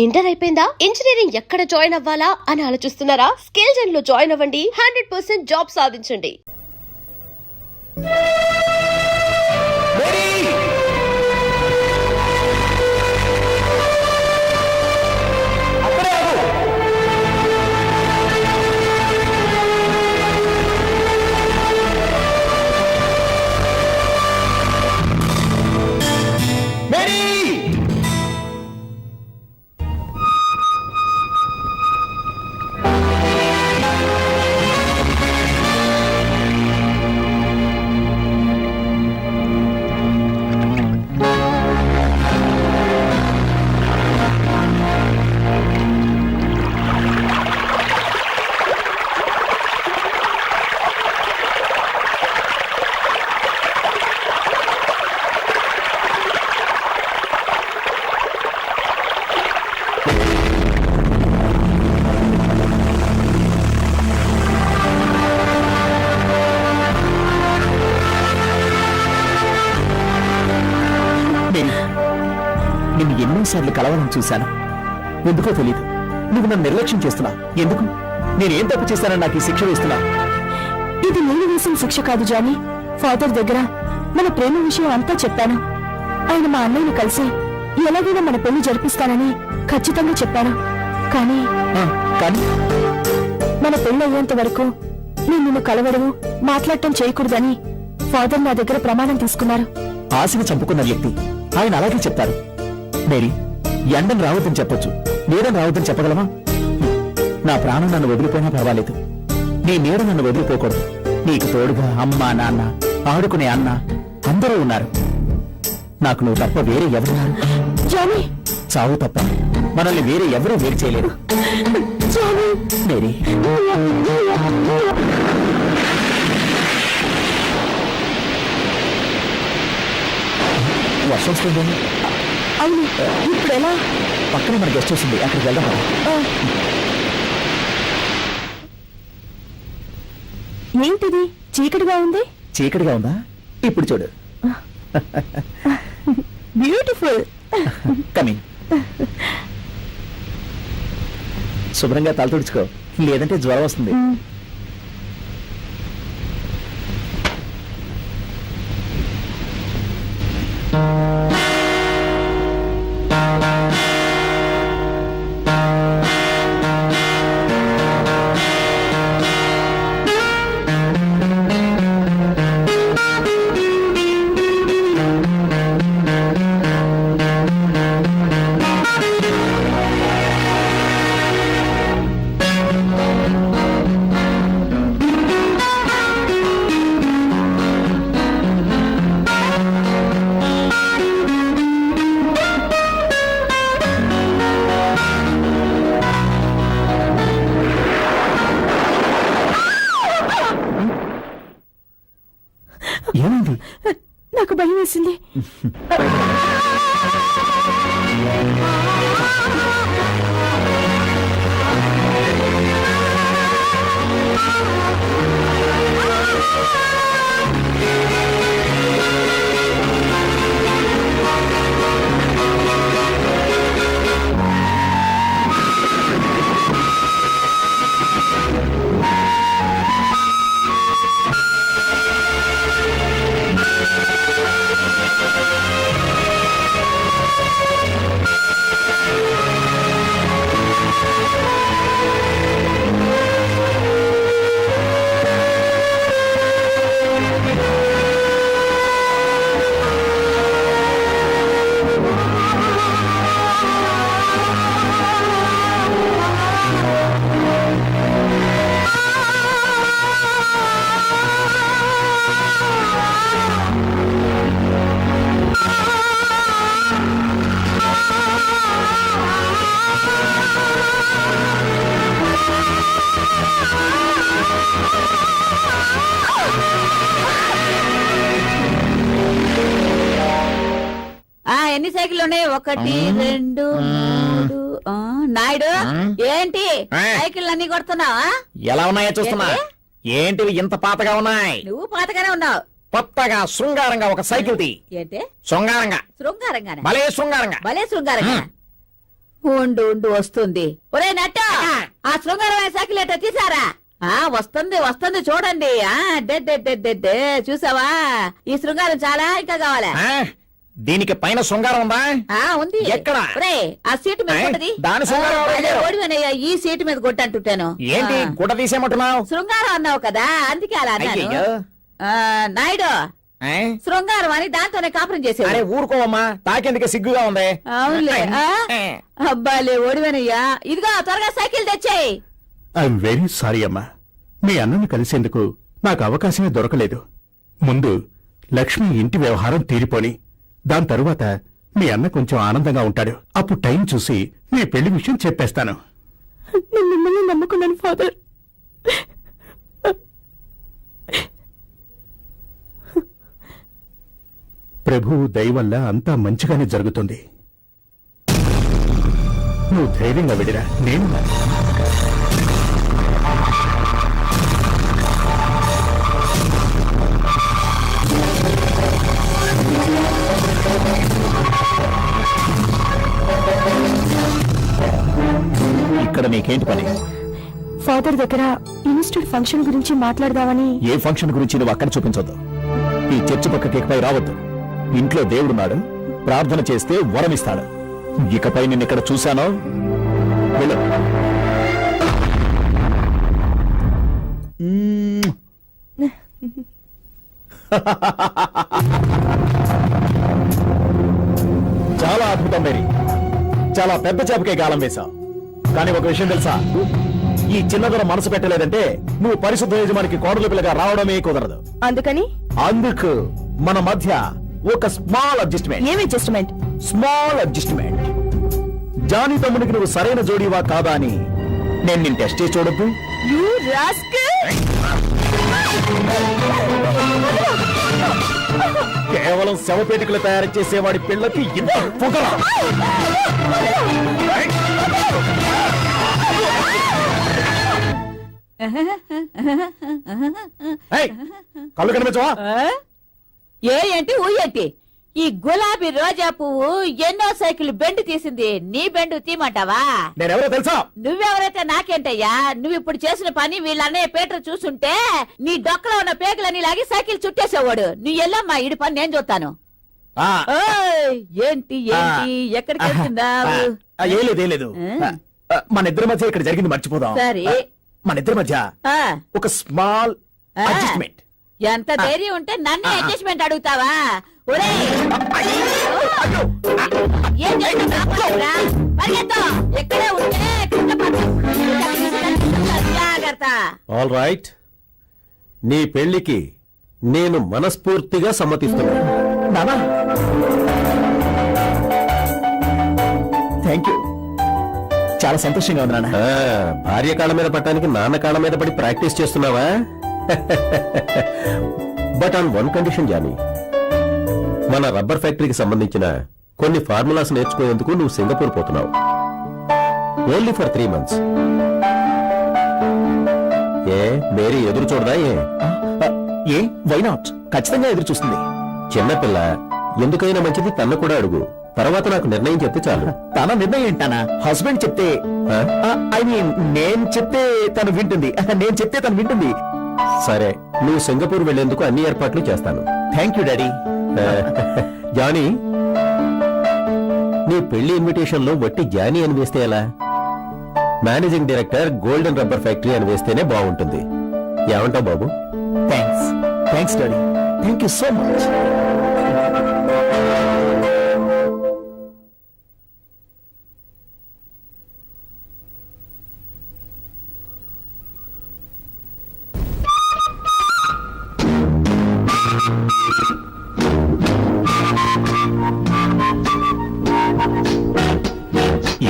Inter అయిపోయిందా? Engineering ఎక్కడ join అవ్వాలా అని ఆలోచిస్తున్నారా? స్కిల్ జెన్ లో జాయిన్ అవ్వండి. 100% జాబ్ సాధించండి. నిన్ను ఎన్నోసార్లు కలవాలని చూశాను. ఎందుకో తెలీదు, నువ్వు నన్ను నిర్లక్ష్యం చేస్తున్నావు. ఎందుకు? నేనేం తప్పు చేశానని నాకు ఈ శిక్ష వేస్తున్నా? ఇది నేను వేసిన శిక్ష కాదు జానీ. ఫాదర్ దగ్గర మన ప్రేమ విషయం అంతా చెప్పాను. ఆయన మా అన్నయ్యను కలిసి ఎలాగైనా మన పెళ్లి జరిపిస్తానని ఖచ్చితంగా చెప్పాను. కానీ మన పెళ్లి అయ్యేంత వరకు నేను నిన్ను కలవడము మాట్లాడటం చేయకూడదని ఫాదర్ నా దగ్గర ప్రమాణం తీసుకున్నారు. ఆశని చంపుకున్న వ్యక్తి ఆయన అలాగే చెప్తారు. మేరీ, ఎండను రావద్దని చెప్పొచ్చు, నీడను రావద్దని చెప్పగలమా? నా ప్రాణం నన్ను వదిలిపోయినా పర్వాలేదు, నీ నీడ నన్ను వదిలిపోకూడదు. నీకు తోడుగా అమ్మ, నాన్న, ఆడుకునే అన్న అందరూ ఉన్నారు. నాకు నువ్వు తప్ప వేరే ఎవరున్నారు? జానీ, చావు తప్ప మనల్ని వేరే ఎవరూ వేరు చేయలేరు. మేరీ, వర్షం వస్తుంది. అవును, ఇప్పుడు ఎలా? పక్కనే మన గెస్ట్ వస్తుంది, అక్కడికి వెళ్దాం. ఏంటిది చీకటిగా ఉంది? చీకటిగా ఉందా? ఇప్పుడు చూడు. బ్యూటిఫుల్. కమింగ్. శుభ్రంగా తల తుడుచుకో, లేదంటే జ్వరం వస్తుంది. ఏమైంది? నాకు భయం వేసింది. ఎన్ని సైకిల్ ఉన్నాయి? 1 2 3. నాయుడు, ఏంటి సైకిల్ అన్ని కొడుతున్నావా? ఎలా ఉన్నాయో చూస్తున్నా. ఏంటివి ఇంత పాతగా ఉన్నాయి? నువ్వు పాతగానే ఉన్నావు. కొత్తగా శృంగారంగా ఒక సైకిల్ తీ. ఏంటి శృంగారంగా? శృంగారంగా? భలే శృంగారంగా. భలే శృంగారంగా. ఉండు ఉండు వస్తుంది. ఒరే నట్ట, ఆ శృంగారమైన సైకిల్ ఎట్టో తీసారా? వస్తుంది వస్తుంది చూడండి. చూసావా, ఈ శృంగారం చాలా ఇంకా కావాలా? దీనికి పైన శృంగారం ఉందా? ఉంది. ఎక్కడ? ఒరే, ఆ సీటు మీద కొట్టది. దాని శృంగారం ఎవరు అడిగారు? ఓడివనయ్యా, ఈ సీటు మీద కొట్టంటుంటాను. ఏంటి గుడ్డ తీసేయమంటున్నావు? శృంగారం అన్నావు కదా, అందుకే అలా అన్నాను. అయ్యయ్యో. నాయుడు, ఏ? శృంగారం అని దాంతోనే కాపురం చేసేవాడు. అరే ఊరుకోవమ్మా, తాకేందుకే సిగ్గుగా ఉంది. అవునులే. ఏ. అబ్బాలే ఓడివనయ్యా, ఇదిగో త్వరగా సైకిల్ తెచ్చేయి. ఐఎమ్ వెరీ సారీ అమ్మా. మీ అన్నను కలిసేందుకు నాకు అవకాశమే దొరకలేదు. ముందు లక్ష్మి ఇంటి వ్యవహారం తీరిపోని, దాని తరువాత మీ అన్న కొంచెం ఆనందంగా ఉంటాడు. అప్పుడు టైం చూసి మీ పెళ్లి విషయం చెప్పేస్తాను. నేను మిమ్మల్ని నమ్ముకున్నాను ఫాదర్. ప్రభువు దయ వల్ల అంతా మంచిగానే జరుగుతుంది. నువ్వు ధైర్యంగా విడిరా, నేను ఇక్కడ నీకేంటి పని? ఫాదర్ దగ్గర ఇన్స్టిట్యూట్ ఫంక్షన్ గురించి మాట్లాడదామని. ఏ ఫంక్షన్ గురించి నువ్వు అక్కడ చూపించొద్దు. ఈ చర్చి పక్కకి ఇకపై రావద్దు. ఇంట్లో దేవుడున్నాడు, ప్రార్థన చేస్తే వరమిస్తాడు. ఇకపై నిన్ను ఇక్కడ చూశానో వెళ్ళు. చాలా అద్భుతం మేరీ, చాలా పెద్ద చేపకే గాలం వేశావు. కానీ ఒక విషయం తెలుసా, ఈ చిన్నదొర మనసు పెట్టలేదంటే నువ్వు పరిశుద్ధ యజమానికి కోడలు పిల్లగా రావడమే కుదరదు. అందుకు మన మధ్య ఒక స్మాల్ అడ్జస్ట్మెంట్. ఏమి అడ్జస్ట్మెంట్? Small adjustment. జానీ తమ్ముడికి నువ్వు సరైన జోడీవా కాదా అని నేను నిన్ను టెస్ట్ చేసి చూడద్దు. You rascal! కేవలం శవపేటికలు తయారు చేసేవాడి పిల్లకి ఇంత పొగరా? ఏయ్, కళ్ళు కనిపించవా? ఏంటి ఊయేంటి? ఈ గులాబీ రోజా పువ్వు ఎన్నో సైకిల్ బెండ్ తీసింది, నీ బెండు తీమంటావా? నేనెవరో తెలుసా? నువ్వెవరైతే నాకేంటయ్యా? నువ్వు ఇప్పుడు చేసిన పని వీళ్ళ అన్నయ్య పీటర్ చూసుంటే నీ డొక్కలో ఉన్న పేగులని లాగి సైకిల్ చుట్టేసేవాడు. నువ్వు వెళ్ళమ్మా, ఇడి పని నేను చూస్తాను. ఆ, ఓయ్, ఏంటి ఏంటి ఎక్కడికి వెళ్తుందా? ఏం లేదు, ఏం లేదు. మన ఇద్దరి మధ్య ఇక్కడ జరిగింది మర్చిపోదాం. సరే. మన ఇద్దరి మధ్య ఆ, ఒక స్మాల్ ఆ. అడ్జస్ట్మెంట్. ఎంత ధైర్యం ఉంటే నన్నే అడ్జస్ట్మెంట్ అడుగుతావా? ఒరేయ్, ఏం చేస్తున్నావురా? పరిగెత్తు, ఎక్కడే ఉంటే కింద పడు. జాగ్రత్త. ఆల్ రైట్, నీ పెళ్లికి నేను మనస్ఫూర్తిగా సమ్మతిస్తున్నాను. నానా, థ్యాంక్ యూ. చాలా సంతోషంగా ఉంది నాన్న. భార్య కాళ్ళ మీద పట్టడానికి నాన్న కాళ్ళ మీద పడి ప్రాక్టీస్ చేస్తున్నావా? But on one condition Johnny, మన రబ్బర్ ఫ్యాక్టరీకి సంబంధించిన కొన్ని ఫార్ములాస్ నేర్చుకునేందుకు నువ్వు సింగపూర్ పోతున్నావు. Only for 3 months. ఏ మేరీ ఎదురు చూడదా? ఏ వై నాట్? ఖచ్చితంగా ఎదురు చూస్తుంది. చిన్నపిల్ల, ఎందుకైనా మంచిది తన్ను కూడా అడుగు. తర్వాత నాకు నిర్ణయం చెప్తే చాలు. తన నిర్ణయం ఏంటానా? హస్బెండ్ చెప్తే, ఆ? ఐ మీన్ నేను చెప్తే తను వింటుంది, నేను చెప్తే తను వింటుంది. సరే, నువ్వు సింగపూర్ వెళ్లేందుకు అన్ని ఏర్పాట్లు చేస్తాను. Thank you daddy. జానీ, నీ పెళ్లి ఇన్విటేషన్ లో వట్టి జానీ అని వేస్తే ఎలా? Managing director golden rubber factory అని వేస్తేనే బాగుంటుంది. ఏమంటావు బాబు? Thanks daddy. Thank you so much.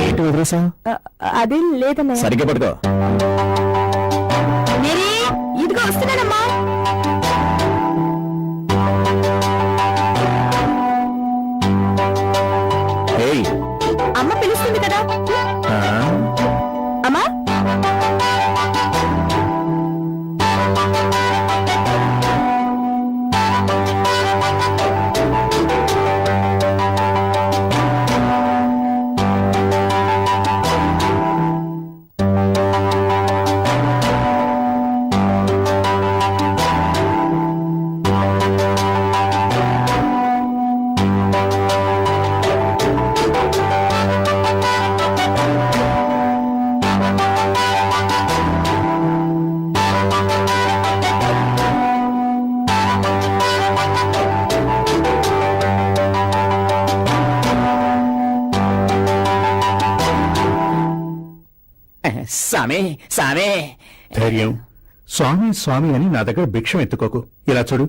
ఏంటి వదిలేసా? అదేం లేదన్నయ్య. సరిగ్గా పట్టుకో. మేరీ, ఇదిగో వస్తున్నానమ్మా. ఏయ్, అమ్మ పిలుస్తుంది కదా. ఆ? అమ్మా, సామే సామే ధైర్యం. స్వామి స్వామి అని నా దగ్గర భిక్షం ఎత్తుకోకు. ఇలా చూడు,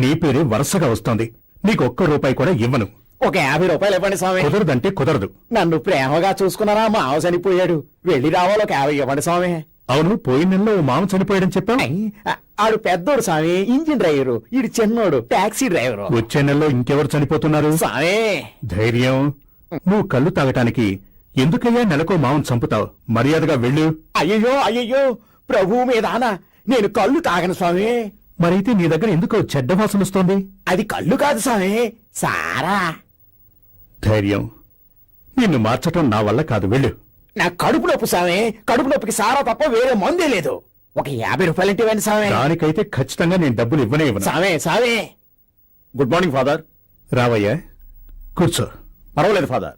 నీ పేరే వరుసగా వస్తోంది. నీకు ఒక్క రూపాయి కూడా ఇవ్వను. ఒక 50 రూపాయలు ఇవ్వండి స్వామి. కుదరదంటే కుదరదు. నన్ను ప్రేమగా చూసుకున్నారా మా ఆవ చనిపోయాడు. వెళ్ళి రావాలి, ఒక 50 ఇవ్వండి స్వామి. అవును, పోయిన నెలలో ఓ మామ చనిపోయాడని చెప్పావు. ఆడు పెద్దోడు స్వామి, ఇంజిన్ డ్రైవరు. ఈడు చిన్నోడు, టాక్సీ డ్రైవరు. వచ్చే నెలలో ఇంకెవరు చనిపోతున్నారు? స్వామి ధైర్యం. నువ్వు కళ్ళు తాగటానికి ఎందుకయ్యా నెలకో మామను చంపుతావు? మర్యాదగా వెళ్ళు. అయ్యయ్యో అయ్యయ్యో, ప్రభువు మీదాన నేను కళ్ళు తాగను స్వామి. మరైతే నీ దగ్గర ఎందుకో చెడ్డ వాసన వస్తోంది? అది కళ్ళు కాదు స్వామి, సారా. ధైర్యం. నిన్ను మార్చటం నా వల్ల కాదు, వెళ్ళు. నా కడుపు నొప్పి స్వామి, కడుపు నొప్పికి సారా తప్ప వేరే మందే లేదు. ఒక 50 రూపాయలు ఇంటి ఇవ్వండి స్వామి. దానికైతే ఖచ్చితంగా నేను డబ్బులు ఇవ్వనే ఇవ్వను. స్వామి స్వామి. Good morning father. రావయ్యా, కూర్చో. పర్వాలేదు ఫాదర్.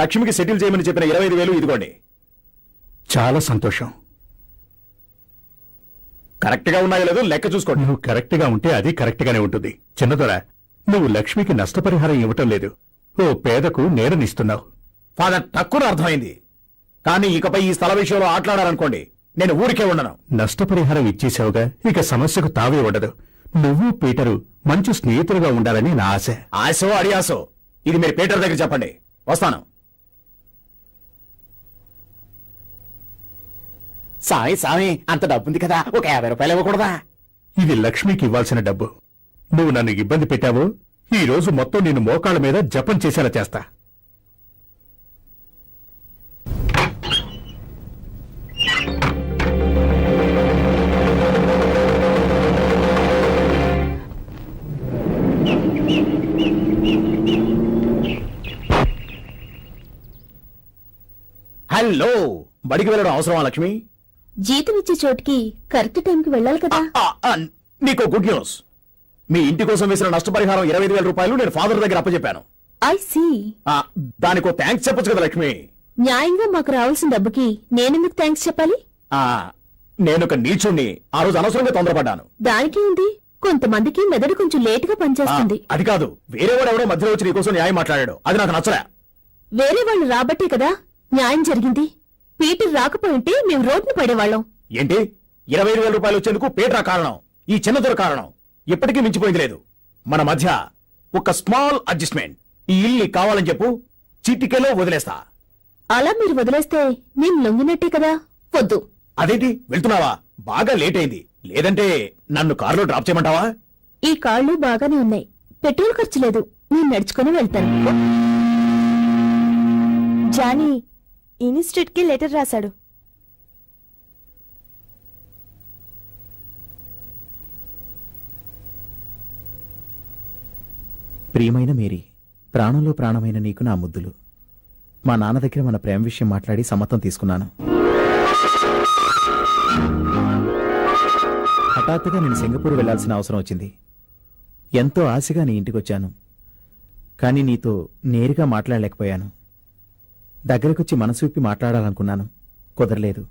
లక్ష్మికి సెటిల్ చేయమని చెప్పిన 25,000 ఇదిగోండి. చాలా సంతోషం. కరెక్ట్ గా ఉన్నాయో లేదో లెక్క చూసుకోండి. నువ్వు కరెక్ట్ గా ఉంటే అది కరెక్ట్ గానే ఉంటుంది. చిన్నదొర, నువ్వు లక్ష్మికి నష్టపరిహారం ఇవ్వటం లేదు, ఓ పేదకు నేరనిస్తున్నావు. ఫాదర్, తక్కువ అర్థమైంది. కానీ ఇకపై ఈ స్థల విషయంలో ఆటలాడారనుకోండి, నేను ఊరికే ఉండను. నష్టపరిహారం ఇచ్చేసావుగా, ఇక సమస్యకు తావే ఉండదు. నువ్వు పీటరు మంచి స్నేహితులుగా ఉండాలని నా ఆశ. ఆశో అడియాసో ఇది మీరు పీటర్ దగ్గర చెప్పండి. వస్తాను. స్వామి స్వామి, అంత డబ్బుంది కదా, ఒక 50 రూపాయలు ఇవ్వకూడదా? ఇది లక్ష్మికి ఇవ్వాల్సిన డబ్బు. నువ్వు నన్ను ఇబ్బంది పెట్టావు, ఈ రోజు మొత్తం నేను మోకాళ్ళ మీద జపం చేసేలా చేస్తా. హలో, బడికి వెళ్ళడం అవసరమా లక్ష్మి? జీతం ఇచ్చే చోటికి కరెక్ట్ టైంకి వెళ్ళాలి కదా. నీకు గుడ్ న్యూస్. మీ ఇంటి కోసం వేసిన నష్టపరిహారం 25,000 రూపాయలు నేను ఫాదర్ దగ్గర అప్పచెప్పాను. I see. దానికో థ్యాంక్స్ చెప్పొచ్చు కదా లక్ష్మి. న్యాయంగా మాకు రావాల్సిన డబ్బుకి నేనెందుకు థ్యాంక్స్ చెప్పాలి? నేనొక నీచుణ్ణి, ఆ రోజు అనవసరంగా తొందరపడ్డాను. దానికి ఉంది, కొంతమందికి మెదడు కొంచెం లేటుగా పనిచేస్తుంది. అది కాదు, వేరే వాడు ఎవడో మధ్యలో వచ్చి నీకోసం న్యాయం మాట్లాడాడు, అది నాకు నచ్చలే. వేరే వాళ్ళు రాబట్టే కదా న్యాయం జరిగింది. పీటర్ రాకపోయింటే మేము రోడ్ని పడేవాళ్ళం. ఏంటి, 25,000 రూపాయలు వచ్చేందుకు పీటరా కారణం? ఈ చిన్నదొర కారణం? ఎప్పటికీ మించిపోయింది లేదు. మన మధ్య ఒక స్మాల్ అడ్జస్ట్మెంట్. ఈ ఇల్లు కావాలని చెప్పు, చిటికెలో వదిలేస్తా. అలా మీరు వదిలేస్తే నేను లొంగినట్టే కదా. వద్దు. అదేంటి, వెళ్తున్నావా? బాగా లేట్ అయింది. లేదంటే నన్ను కారులో డ్రాప్ చేయమంటావా? ఈ కాళ్ళు బాగానే ఉన్నాయి, పెట్రోల్ ఖర్చు లేదు, నేను నడుచుకుని వెళ్తాను. జానీ ఇన్స్టిట్యూట్ కి లెటర్ రాశాడు. ప్రియమైన మేరీ, ప్రాణంలో ప్రాణమైన నీకు నా ముద్దులు. మా నాన్న దగ్గర మన ప్రేమ విషయం మాట్లాడి సమ్మతం తీసుకున్నాను. హఠాత్తుగా నేను సింగపూర్ వెళ్లాల్సిన అవసరం వచ్చింది. ఎంతో ఆశగా నీ ఇంటికొచ్చాను, కానీ నీతో నేరుగా మాట్లాడలేకపోయాను. దగ్గరకొచ్చి మనసు విప్పి మాట్లాడాలనుకున్నాను, కుదరలేదు.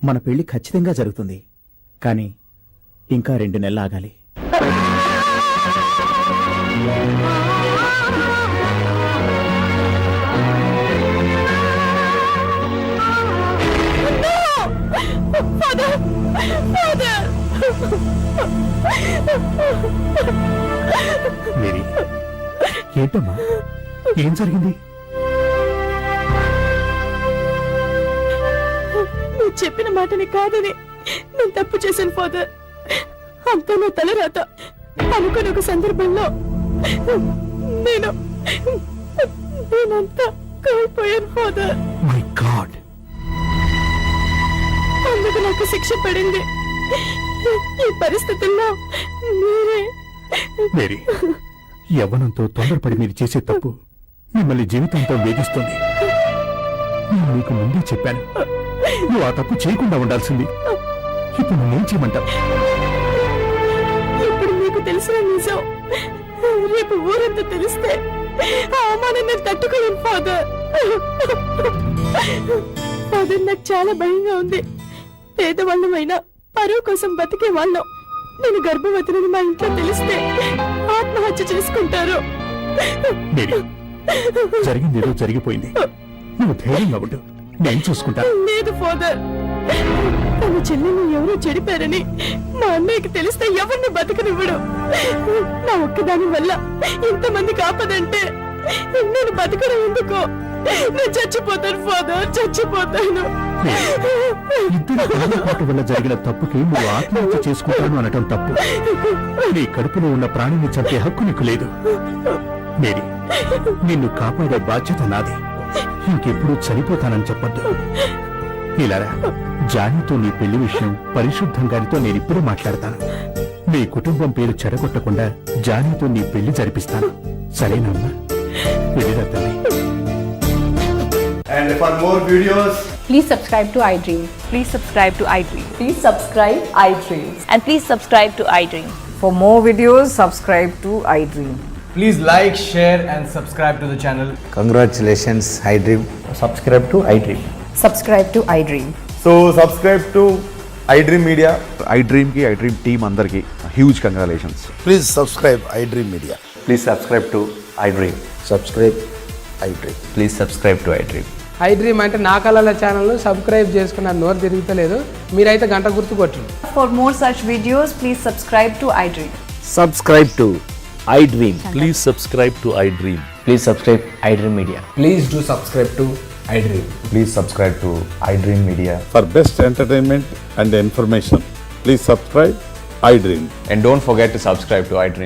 మన పెళ్లి ఖచ్చితంగా జరుగుతుంది, కానీ ఇంకా 2 నెలలు ఆగాలి. మేరీ, ఏంటమ్మా, ఏం జరిగింది? నువ్వు చెప్పిన మాటని కాదని నేను తప్పు చేశాను ఫాదర్. అంతా నా తలరాత. అనుకుని ఒక సందర్భంలో నేనంతా కోల్పోయాను ఫాదర్. My God. అందుకు నాకు శిక్ష పడింది. ఈ పరిస్థితుల్లో మీరే. మేరీ, యవ్వనంతో తొందరపడి మీరు చేసే తప్పు మిమ్మల్ని జీవితాంతం వేధిస్తుంది. నేను నీకు ముందే చెప్పాను, నువ్వు ఆ తప్పు చేయకుండా ఉండాల్సింది. ఇప్పుడు నేనేం చేయమంటావు? ఇప్పుడు మీకు తెలిసిన నిజం రేపు ఊరంతా తెలిస్తే ఆ అవమానం నేను తట్టుకోలేను ఫాదర్. ఫాదర్, నాకు చాలా భయంగా ఉంది. పేదవాళ్ళమైనా పరువు కోసం బతికే వాళ్ళం. నేను గర్భవతిని మా ఇంట్లో తెలిస్తే ఆత్మహత్య చేసుకుంటారు. మేరీ, జరిగిందేదో జరిగిపోయింది. నువ్వు ధైర్యంగా ఉండు. నేను చూసుకుంటా. లేదు ఫాదర్, తన చెల్లెల్ని ఎవరో చెడిపారని మా అన్నయ్యకి తెలిస్తే ఎవరిని బతకనివ్వడు. నా ఒక్కదాని వల్ల ఇంతమందికి ఆపదంటే నేను బతకడం ఎందుకో? నేను చచ్చిపోతాను ఫాదర్, చచ్చిపోతాను. ఇద్దరు పొరపాటు వల్ల జరిగిన తప్పుకి నువ్వు ఆత్మహత్య చేసుకుంటాను అనటం తప్పు. నీ కడుపులో ఉన్న ప్రాణిని చంపే హక్కు నీకు లేదు. మేరీ, నిన్ను కాపాడే బాధ్యత నాది. ఇంకెప్పుడు చనిపోతానని చెప్పొద్దు. ఇలారా, జానీతో నీ పెళ్లి విషయం పరిశుద్ధం గారితో నేనిప్పుడే మాట్లాడతాను. నీ కుటుంబం పేరు చెడగొట్టకుండా జానీతో నీ పెళ్లి జరిపిస్తాను. సరేనమ్మా? వెళ్ళిరా తల్లి. And for more videos, Please subscribe to iDream. Please subscribe to iDream. Please subscribe iDream. And please subscribe to iDream. For more videos, subscribe to iDream. please like, share and subscribe to the channel. Congratulations, iDream. Subscribe to iDream. Subscribe to iDream. So subscribe to iDream Media. iDream ki iDream team andarki huge congratulations. Please subscribe iDream Media. Please subscribe to iDream. Subscribe iDream. Please subscribe to iDream. iDream అంటే నా కళల channel subscribe చేసుకున్న నోరు తిరుగుతలేదు. మీరైతే గంట గుర్తు కొట్టండి. For more such videos, please subscribe to iDream. Subscribe to iDream. Please subscribe to iDream. Please subscribe iDream Media. Please do subscribe to iDream. Please subscribe to iDream Media. For best entertainment and information, please subscribe iDream. And don't forget to subscribe to iDream.